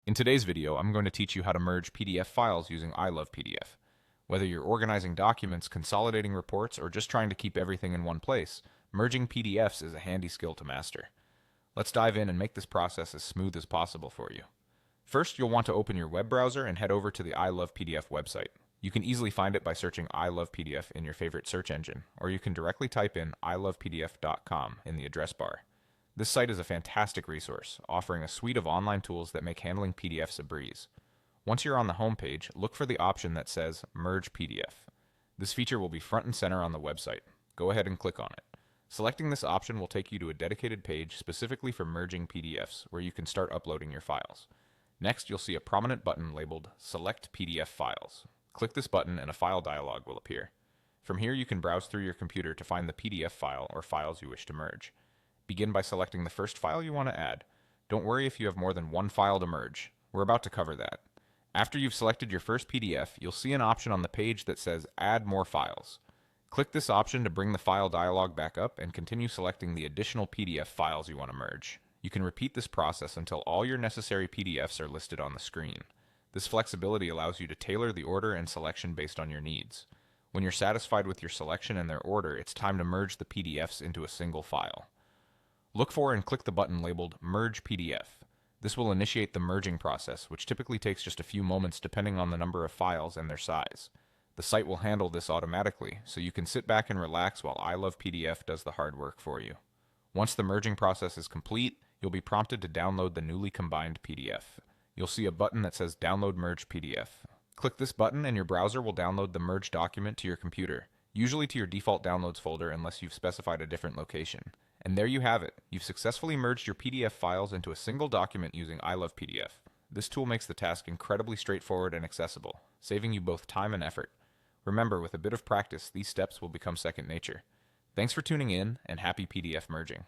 In today's video, I'm going to teach you how to merge PDF files using ILovePDF. Whether you're organizing documents, consolidating reports, or just trying to keep everything in one place, merging PDFs is a handy skill to master. Let's dive in and make this process as smooth as possible for you. First, you'll want to open your web browser and head over to the ILovePDF website. You can easily find it by searching ILovePDF in your favorite search engine, or you can directly type in ilovepdf.com in the address bar. This site is a fantastic resource, offering a suite of online tools that make handling PDFs a breeze. Once you're on the home page, look for the option that says Merge PDF. This feature will be front and center on the website. Go ahead and click on it. Selecting this option will take you to a dedicated page specifically for merging PDFs, where you can start uploading your files. Next, you'll see a prominent button labeled Select PDF Files. Click this button and a file dialog will appear. From here, you can browse through your computer to find the PDF file or files you wish to merge. Begin by selecting the first file you want to add. Don't worry if you have more than one file to merge. We're about to cover that. After you've selected your first PDF, you'll see an option on the page that says Add More Files. Click this option to bring the file dialog back up and continue selecting the additional PDF files you want to merge. You can repeat this process until all your necessary PDFs are listed on the screen. This flexibility allows you to tailor the order and selection based on your needs. When you're satisfied with your selection and their order, it's time to merge the PDFs into a single file. Look for and click the button labeled Merge PDF. This will initiate the merging process, which typically takes just a few moments depending on the number of files and their size. The site will handle this automatically, so you can sit back and relax while ILovePDF does the hard work for you. Once the merging process is complete, you'll be prompted to download the newly combined PDF. You'll see a button that says Download Merge PDF. Click this button and your browser will download the merged document to your computer, usually to your default downloads folder unless you've specified a different location. And there you have it. You've successfully merged your PDF files into a single document using ILovePDF. This tool makes the task incredibly straightforward and accessible, saving you both time and effort. Remember, with a bit of practice, these steps will become second nature. Thanks for tuning in, and happy PDF merging.